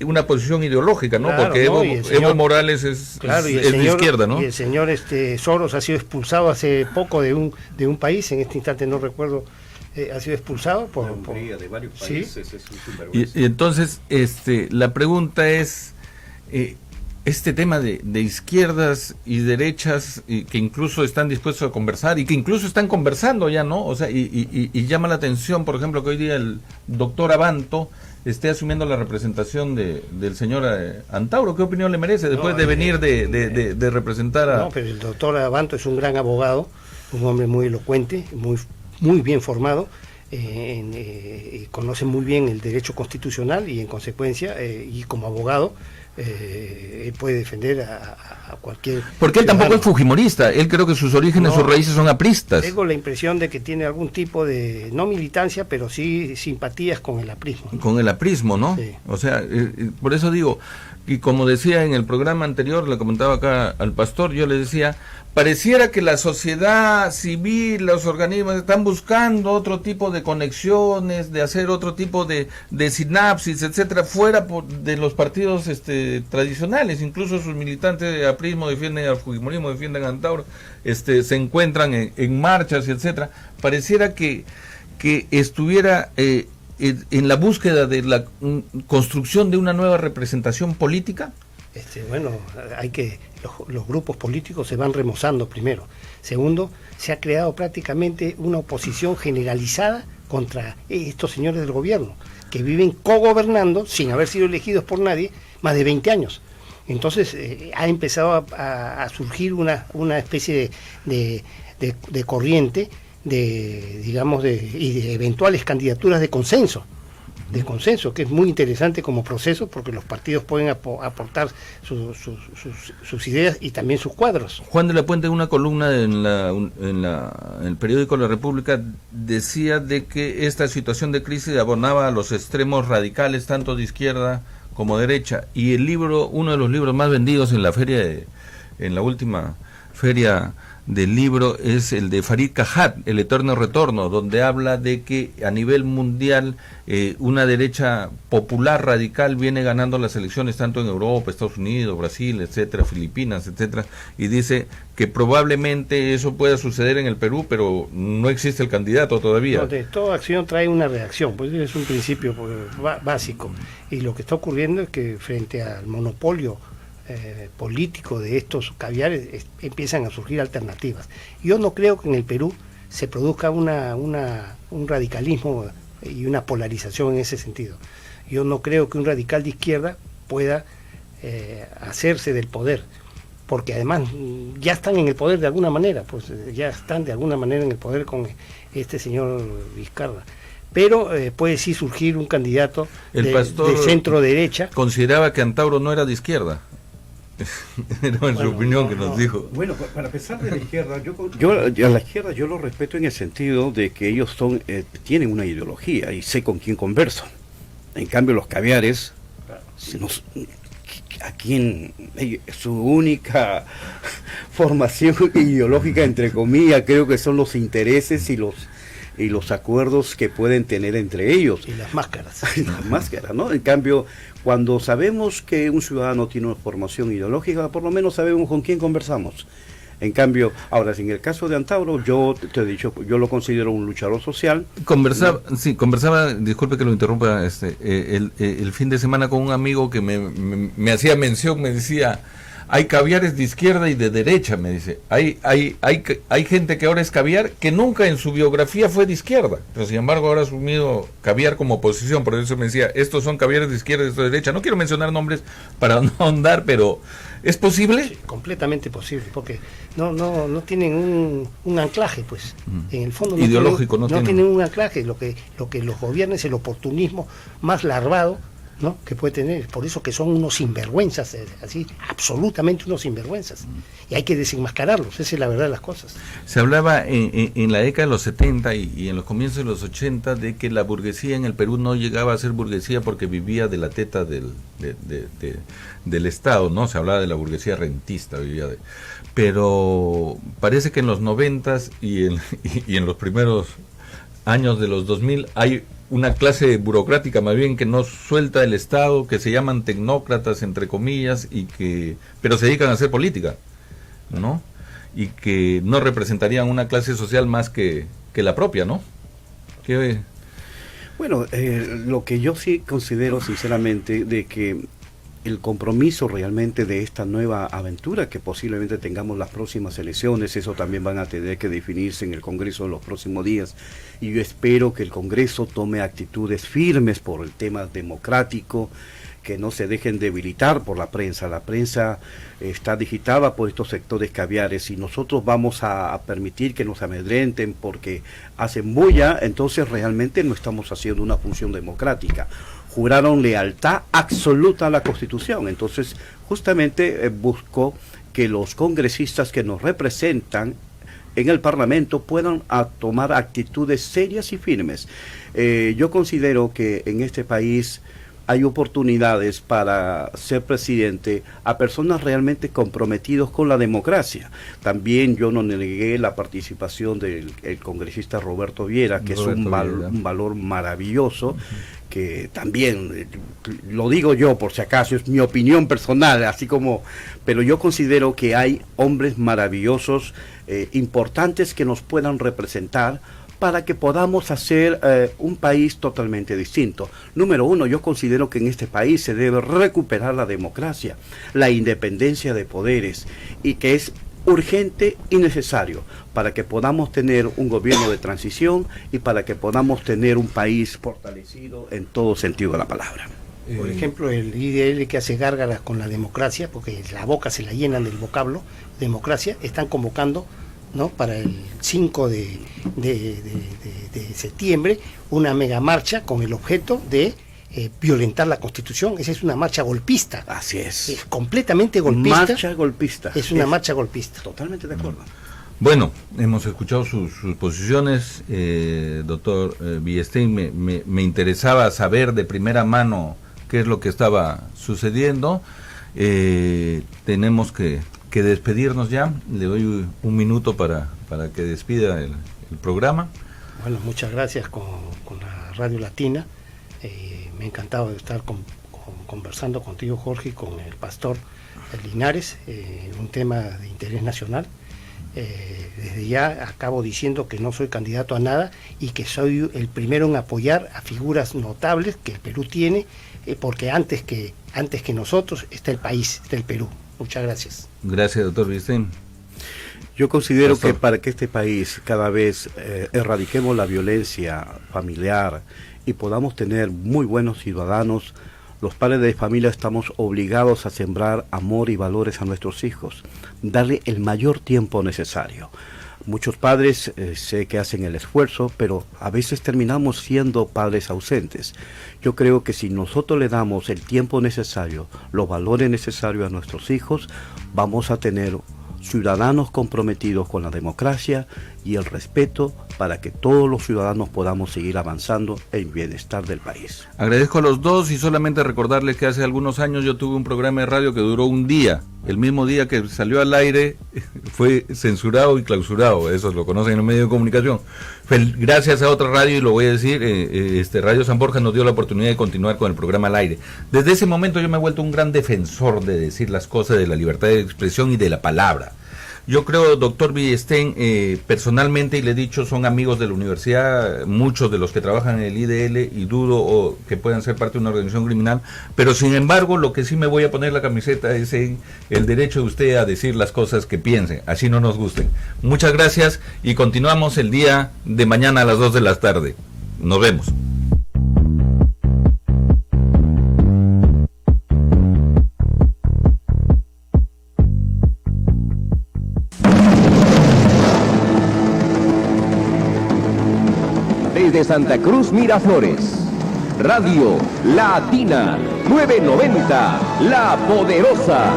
una posición ideológica, ¿no? Claro, porque Evo Morales es de izquierda, ¿no? Y el señor Soros ha sido expulsado hace poco de un país, en este instante no recuerdo, ha sido expulsado por de varios países. ¿sí? Es un sinvergüenza. Y entonces, la pregunta es... este tema de izquierdas y derechas que incluso están dispuestos a conversar y que incluso están conversando ya, ¿no? O sea, y llama la atención, por ejemplo, que hoy día el doctor Abanto esté asumiendo la representación del señor Antauro. ¿Qué opinión le merece después de venir de representar a...? No, pero el doctor Abanto es un gran abogado, un hombre muy elocuente, muy bien formado, conoce muy bien el derecho constitucional y en consecuencia, y como abogado, él puede defender a cualquier... Porque él tampoco es fujimorista, él creo que sus orígenes, sus raíces son apristas. Tengo la impresión de que tiene algún tipo de, no militancia, pero sí simpatías con el aprismo, ¿no? Con el aprismo, ¿no? Sí. O sea, por eso digo, y como decía en el programa anterior, le comentaba acá al pastor, yo le decía, pareciera que la sociedad civil, los organismos están buscando otro tipo de conexiones, de hacer otro tipo de sinapsis, etcétera, fuera de los partidos tradicionales. Incluso sus militantes de aprismo defienden al fujimorismo, defienden a Antauro, se encuentran en marchas, etcétera. Pareciera que estuviera en la búsqueda de la construcción de una nueva representación política. Bueno, los grupos políticos se van remozando primero. Segundo, se ha creado prácticamente una oposición generalizada contra estos señores del gobierno, que viven cogobernando sin haber sido elegidos por nadie más de 20 años. Entonces ha empezado a surgir una especie de corriente y de eventuales candidaturas de consenso, que es muy interesante como proceso, porque los partidos pueden aportar sus ideas y también sus cuadros. Juan de la Puente, en una columna en el periódico La República, decía de que esta situación de crisis abonaba a los extremos radicales, tanto de izquierda como derecha, y uno de los libros más vendidos en la última feria del libro es el de Farid Cajat, El Eterno Retorno, donde habla de que a nivel mundial una derecha popular radical viene ganando las elecciones tanto en Europa, Estados Unidos, Brasil, etcétera, Filipinas, etcétera, y dice que probablemente eso pueda suceder en el Perú, pero no existe el candidato todavía. No, toda acción trae una reacción, pues es un principio básico, y lo que está ocurriendo es que frente al monopolio político de estos caviares empiezan a surgir alternativas. Yo no creo que en el Perú se produzca un radicalismo y una polarización en ese sentido. Yo no creo que un radical de izquierda pueda hacerse del poder, porque además ya están en el poder de alguna manera, pues ya están de alguna manera en el poder con este señor Vizcarra. Pero puede sí surgir un candidato de centro derecha. Consideraba que Antauro no era de izquierda. Era nuestra opinión que nos dijo. Bueno, para pesar de la izquierda, yo a la izquierda yo lo respeto en el sentido de que ellos tienen una ideología y sé con quién converso. En cambio los caviares, a quien su única formación ideológica, entre comillas, creo que son los intereses y los acuerdos que pueden tener entre ellos. Y las máscaras. Las máscaras, ¿no? En cambio, cuando sabemos que un ciudadano tiene una formación ideológica, por lo menos sabemos con quién conversamos. En cambio, ahora, en el caso de Antauro, yo te he dicho, yo lo considero un luchador social. Conversaba, disculpe que lo interrumpa, el fin de semana con un amigo que me hacía mención, me decía... Hay caviares de izquierda y de derecha, me dice. Hay gente que ahora es caviar que nunca en su biografía fue de izquierda, pero sin embargo ahora ha asumido caviar como oposición. Por eso me decía, estos son caviares de izquierda y estos de derecha. No quiero mencionar nombres para no ahondar, pero ¿es posible? Sí, completamente posible, porque no tienen un anclaje, pues. En el fondo ideológico, no tienen un anclaje. Lo que los gobiernos, el oportunismo más larvado, ¿no?, que puede tener. Por eso que son unos sinvergüenzas, así, absolutamente unos sinvergüenzas. Y hay que desenmascararlos, esa es la verdad de las cosas. Se hablaba en la década de los 70 y en los comienzos de los 80 de que la burguesía en el Perú no llegaba a ser burguesía porque vivía de la teta del Estado, ¿no? Se hablaba de la burguesía rentista, pero parece que en los 90s y en los primeros años de los 2000 hay una clase burocrática más bien que no suelta el Estado, que se llaman tecnócratas entre comillas, pero se dedican a hacer política, ¿no? Y que no representarían una clase social más que la propia, ¿no? Bueno, lo que yo sí considero sinceramente de que el compromiso realmente de esta nueva aventura que posiblemente tengamos las próximas elecciones, eso también van a tener que definirse en el Congreso en los próximos días, y yo espero que el Congreso tome actitudes firmes por el tema democrático, que no se dejen debilitar por la prensa está digitada por estos sectores caviares y nosotros vamos a permitir que nos amedrenten porque hacen bulla, entonces realmente no estamos haciendo una función democrática. Juraron lealtad absoluta a la Constitución, entonces justamente busco que los congresistas que nos representan en el Parlamento puedan tomar actitudes serias y firmes. Yo considero que en este país hay oportunidades para ser presidente a personas realmente comprometidos con la democracia. También yo no negué la participación del congresista Roberto Viera, que es un valor maravilloso, que también, lo digo yo por si acaso, es mi opinión personal, así como, pero yo considero que hay hombres maravillosos, importantes que nos puedan representar, para que podamos hacer un país totalmente distinto. Número uno, yo considero que en este país se debe recuperar la democracia, la independencia de poderes, y que es urgente y necesario para que podamos tener un gobierno de transición y para que podamos tener un país fortalecido en todo sentido de la palabra. Por ejemplo, el IDL que hace gárgaras con la democracia, porque la boca se la llenan del vocablo democracia, están convocando, ¿no?, para el 5 de septiembre una mega marcha con el objeto de violentar la Constitución. Esa es una marcha golpista. Así es. Completamente golpista. Marcha golpista. Es una marcha golpista. Totalmente de acuerdo. Bueno, hemos escuchado sus posiciones, doctor Villestein. Me interesaba saber de primera mano qué es lo que estaba sucediendo. Tenemos que despedirnos ya. Le doy un minuto para que despida el programa. Bueno, muchas gracias con la Radio Latina. Me ha encantado de estar conversando contigo, Jorge, y con el pastor Linares, un tema de interés nacional. Desde ya acabo diciendo que no soy candidato a nada y que soy el primero en apoyar a figuras notables que el Perú tiene, porque antes que nosotros está el país, está el Perú. Muchas gracias. Gracias, doctor Villestein. Yo considero que para que este país cada vez erradiquemos la violencia familiar y podamos tener muy buenos ciudadanos, los padres de familia estamos obligados a sembrar amor y valores a nuestros hijos, darle el mayor tiempo necesario. Muchos padres sé que hacen el esfuerzo, pero a veces terminamos siendo padres ausentes. Yo creo que si nosotros le damos el tiempo necesario, los valores necesarios a nuestros hijos, vamos a tener ciudadanos comprometidos con la democracia y el respeto para que todos los ciudadanos podamos seguir avanzando en bienestar del país. Agradezco a los dos y solamente recordarles que hace algunos años yo tuve un programa de radio que duró un día. El mismo día que salió al aire fue censurado y clausurado. Eso lo conocen en los medios de comunicación. Gracias a otra radio, y lo voy a decir, Radio San Borja nos dio la oportunidad de continuar con el programa al aire. Desde ese momento yo me he vuelto un gran defensor de decir las cosas, de la libertad de expresión y de la palabra. Yo creo, doctor Villestein, personalmente, y le he dicho, son amigos de la universidad, muchos de los que trabajan en el IDL, y dudo que puedan ser parte de una organización criminal, pero sin embargo, lo que sí me voy a poner la camiseta es en el derecho de usted a decir las cosas que piense, así no nos gusten. Muchas gracias y continuamos el día de mañana a las 2 de la tarde. Nos vemos. Desde Santa Cruz, Miraflores, Radio Latina 990, La Poderosa.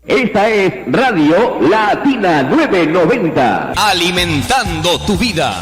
Esta es Radio Latina 990. Alimentando tu vida.